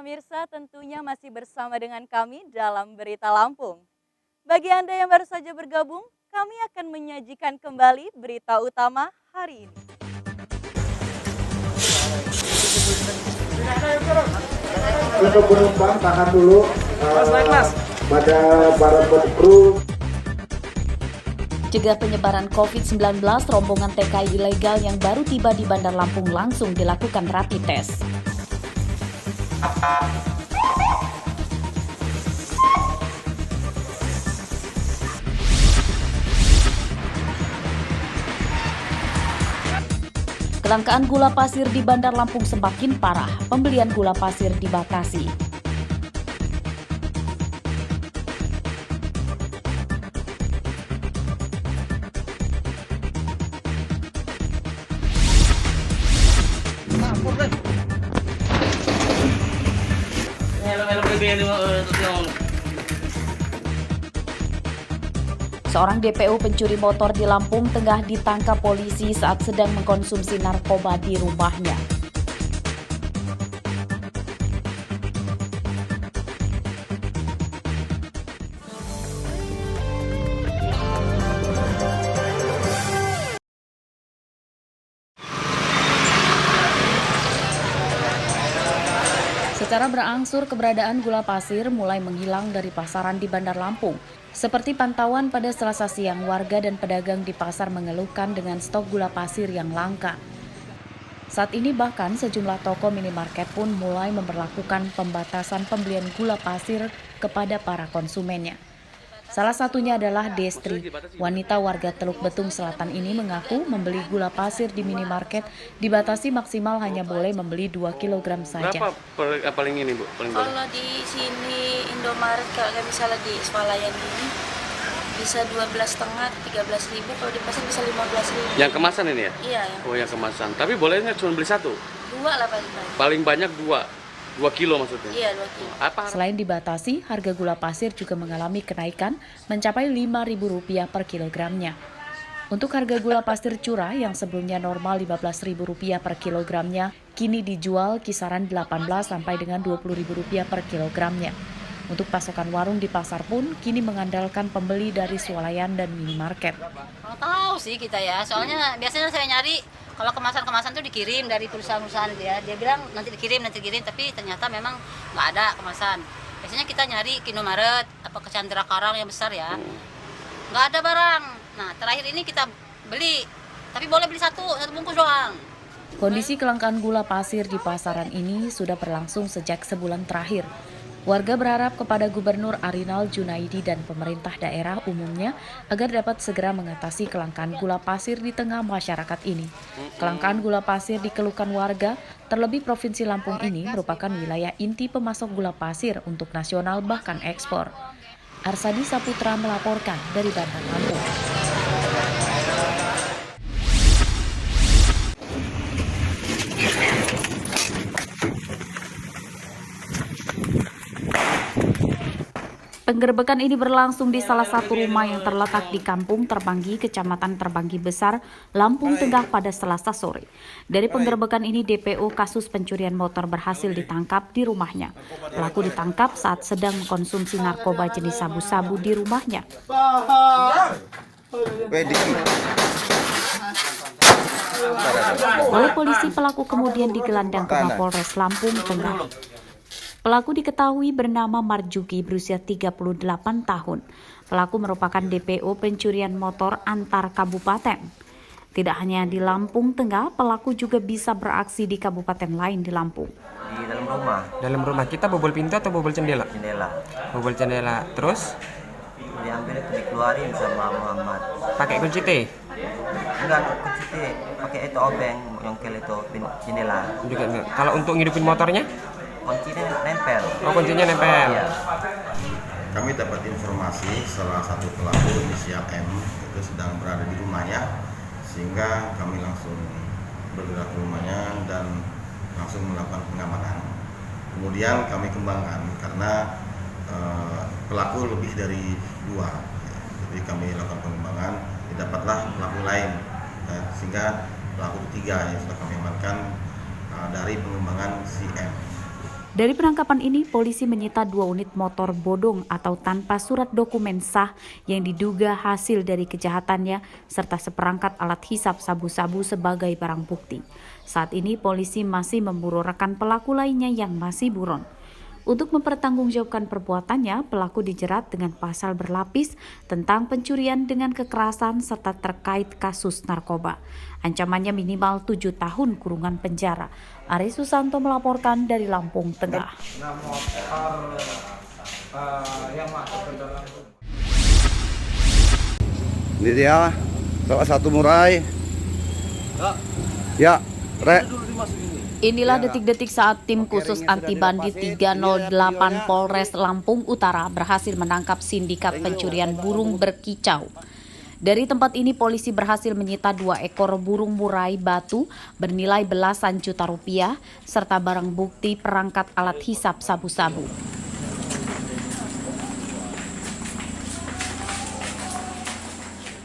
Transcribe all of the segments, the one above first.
Pemirsa tentunya masih bersama dengan kami dalam Berita Lampung. Bagi Anda yang baru saja bergabung, kami akan menyajikan kembali berita utama hari ini. Untuk penumpang tahan dulu pada para kru. Cegah penyebaran COVID-19, rombongan TKI ilegal yang baru tiba di Bandar Lampung langsung dilakukan rapid test. Kelangkaan gula pasir di Bandar Lampung semakin parah, pembelian gula pasir dibatasi. Seorang DPO pencuri motor di Lampung tengah ditangkap polisi saat sedang mengkonsumsi narkoba di rumahnya. Secara berangsur, keberadaan gula pasir mulai menghilang dari pasaran di Bandar Lampung. Seperti pantauan pada Selasa siang, warga dan pedagang di pasar mengeluhkan dengan stok gula pasir yang langka. Saat ini bahkan sejumlah toko minimarket pun mulai memperlakukan pembatasan pembelian gula pasir kepada para konsumennya. Salah satunya adalah Destri, wanita warga Teluk Betung Selatan ini mengaku membeli gula pasir di minimarket dibatasi maksimal hanya boleh membeli 2 kg saja. Berapa paling ini, Bu? Kalau di sini Indomaret, kalau misalnya di Swalayan ini bisa 12,5, 13.000, kalau di pasar bisa 15.000. Yang kemasan ini ya? Iya. Oh, yang kemasan. Tapi bolehnya cuma beli satu? 2 lah paling banyak. Paling banyak 2 kilo maksudnya? Iya, 2 kilo. Selain dibatasi, harga gula pasir juga mengalami kenaikan mencapai Rp5.000 per kilogramnya. Untuk harga gula pasir curah yang sebelumnya normal Rp15.000 per kilogramnya, kini dijual kisaran Rp18 sampai dengan Rp20.000 per kilogramnya. Untuk pasokan warung di pasar pun kini mengandalkan pembeli dari swalayan dan minimarket. Nggak tahu sih kita ya, soalnya biasanya saya nyari kalau kemasan-kemasan tuh dikirim dari perusahaan-perusahaan dia bilang nanti dikirim, tapi ternyata memang nggak ada kemasan. Biasanya kita nyari ke Indomaret, apa ke Chandra Karang yang besar ya, nggak ada barang. Nah terakhir ini kita beli, tapi boleh beli satu bungkus doang. Kondisi kelangkaan gula pasir di pasaran ini sudah berlangsung sejak sebulan terakhir. Warga berharap kepada Gubernur Arinal Junaidi dan pemerintah daerah umumnya agar dapat segera mengatasi kelangkaan gula pasir di tengah masyarakat ini. Kelangkaan gula pasir dikeluhkan warga, terlebih Provinsi Lampung ini merupakan wilayah inti pemasok gula pasir untuk nasional bahkan ekspor. Arsadi Saputra melaporkan dari Bandar Lampung. Penggerebekan ini berlangsung di salah satu rumah yang terletak di Kampung Terbanggi, Kecamatan Terbanggi Besar, Lampung Tengah pada Selasa sore. Dari penggerebekan ini, DPO kasus pencurian motor berhasil ditangkap di rumahnya. Pelaku ditangkap saat sedang mengkonsumsi narkoba jenis sabu-sabu di rumahnya. Oleh polisi, pelaku kemudian digelandang ke Mapolres Lampung Tengah. Pelaku diketahui bernama Marjuki, berusia 38 tahun. Pelaku merupakan DPO pencurian motor antar kabupaten. Tidak hanya di Lampung Tengah, pelaku juga bisa beraksi di kabupaten lain di Lampung. Di dalam rumah. Dalam rumah kita bobol pintu atau bobol jendela? Jendela. Bobol jendela. Terus? Diambil itu dikeluarin sama Muhammad. Pakai kunci T? Enggak, kunci T. Pakai itu obeng, nyongkel itu jendela. Juga enggak. Kalau untuk ngidupin motornya? Kuncinya nempel. Oh, kuncinya nempel. Iya. Kami dapat informasi salah satu pelaku inisial M itu sedang berada di rumahnya, sehingga kami langsung bergerak ke rumahnya dan langsung melakukan pengamanan. Kemudian kami kembangkan karena pelaku lebih dari 2, jadi kami lakukan pengembangan, didapatlah pelaku lain, sehingga pelaku ketiga yang sudah kami amankan dari pengembangan si M. Dari penangkapan ini, polisi menyita 2 unit motor bodong atau tanpa surat dokumen sah yang diduga hasil dari kejahatannya, serta seperangkat alat hisap sabu-sabu sebagai barang bukti. Saat ini, polisi masih memburu rekan pelaku lainnya yang masih buron. Untuk mempertanggungjawabkan perbuatannya, pelaku dijerat dengan pasal berlapis tentang pencurian dengan kekerasan serta terkait kasus narkoba. Ancamannya minimal 7 tahun kurungan penjara. Ari Susanto melaporkan dari Lampung Tengah. Ini dia salah satu murai. Ya, Rek. Inilah detik-detik saat tim khusus anti bandit 308 Polres Lampung Utara berhasil menangkap sindikat pencurian burung berkicau. Dari tempat ini polisi berhasil menyita 2 ekor burung murai batu bernilai belasan juta rupiah serta barang bukti perangkat alat hisap sabu-sabu.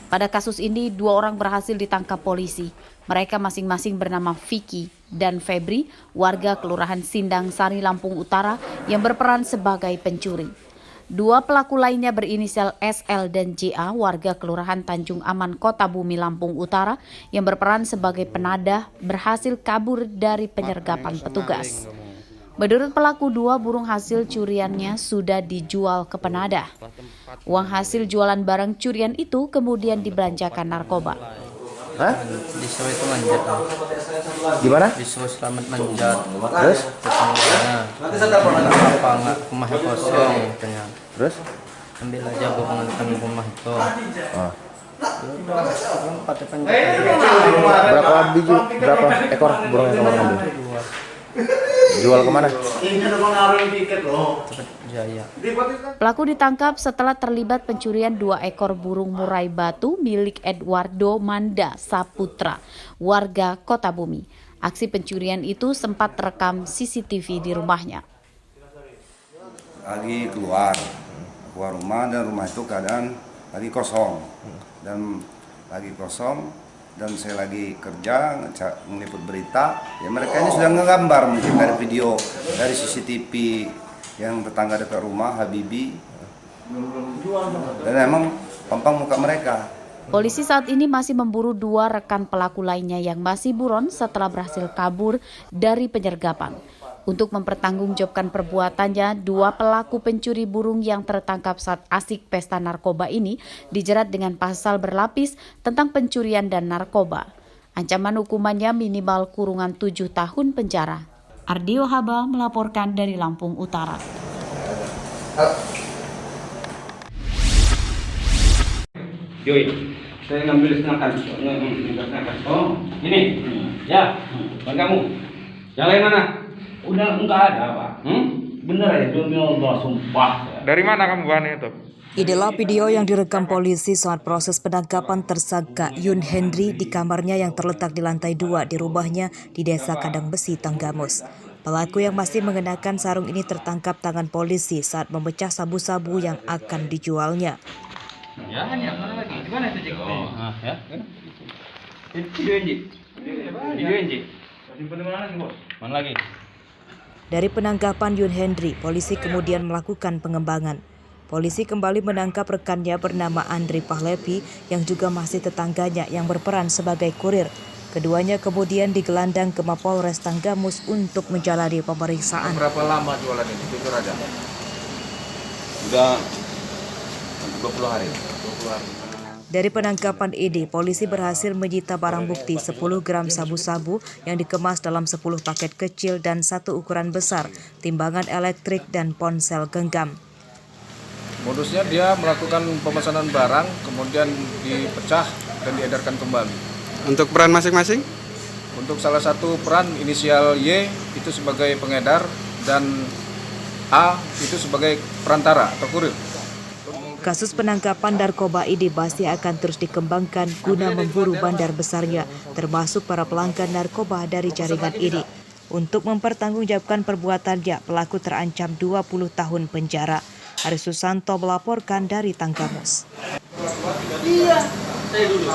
Pada kasus ini 2 orang berhasil ditangkap polisi. Mereka masing-masing bernama Vicky dan Febri, warga Kelurahan Sindang Sari, Lampung Utara yang berperan sebagai pencuri. 2 pelaku lainnya berinisial SL dan JA, warga Kelurahan Tanjung Aman, Kota Bumi, Lampung Utara yang berperan sebagai penadah, berhasil kabur dari penyergapan petugas. Menurut pelaku, 2 burung hasil curiannya sudah dijual ke penadah. Uang hasil jualan barang curian itu kemudian dibelanjakan narkoba. Hah? Disuruh itu manjat. Gimana? Disuruh selamat manjat. Terus? Apa nggak rumah kosong katanya. Terus? Ambil aja bukan rumah itu. Oh. Berapa Berapa ekor burung yang kamu ambil? 2. Jual kemana? Jaya. Pelaku ditangkap setelah terlibat pencurian 2 ekor burung murai batu milik Edwardo Manda Saputra, warga Kota Bumi. Aksi pencurian itu sempat terekam CCTV di rumahnya. Lagi keluar rumah dan rumah itu keadaan lagi kosong dan saya lagi kerja meliput berita, ya mereka ini sudah ngegambar mungkin dari video dari CCTV yang tetangga dekat rumah Habibi, dan emang pampang muka mereka. Polisi saat ini masih memburu 2 rekan pelaku lainnya yang masih buron setelah berhasil kabur dari penyergapan. Untuk mempertanggungjawabkan perbuatannya, 2 pelaku pencuri burung yang tertangkap saat asik pesta narkoba ini dijerat dengan pasal berlapis tentang pencurian dan narkoba. Ancaman hukumannya minimal kurungan 7 tahun penjara. Ardio Haba melaporkan dari Lampung Utara. Yoi, saya ngambil setengah kantong. Oh, ini, ya, bukan kamu. Yang lain mana? Udah enggak ada, Pak. Bener ya, demi Allah, sumpah. Dari mana kamu bahannya itu? Inilah video yang direkam polisi saat proses penangkapan tersangka Yun Hendri di kamarnya yang terletak di lantai 2 di rumahnya di Desa Kandang Besi, Tanggamus. Pelaku yang masih mengenakan sarung ini tertangkap tangan polisi saat memecah sabu-sabu yang akan dijualnya. Ya, hanya mana lagi? Di mana itu, Cik? Oh, ya. Video Enji. Simpan di mana lagi, Bos? Mana lagi? Dari penangkapan Yun Hendri, polisi kemudian melakukan pengembangan. Polisi kembali menangkap rekannya bernama Andri Pahlevi yang juga masih tetangganya yang berperan sebagai kurir. Keduanya kemudian digelandang ke Mapolres Tanggamus untuk menjalani pemeriksaan. Berapa lama jualan ini? Jujur aja. Sudah 20 hari. Dari penangkapan ini, polisi berhasil menyita barang bukti 10 gram sabu-sabu yang dikemas dalam 10 paket kecil dan 1 ukuran besar, timbangan elektrik dan ponsel genggam. Modusnya dia melakukan pemesanan barang, kemudian dipecah dan diedarkan kembali. Untuk peran masing-masing? Untuk salah satu peran inisial Y itu sebagai pengedar dan A itu sebagai perantara atau kurir. Kasus penangkapan narkoba ini masih akan terus dikembangkan guna memburu bandar besarnya, termasuk para pelanggan narkoba dari jaringan ini. Untuk mempertanggungjawabkan perbuatannya, pelaku terancam 20 tahun penjara. Ari Susanto melaporkan dari Tanggamus. Iya, saya dulu.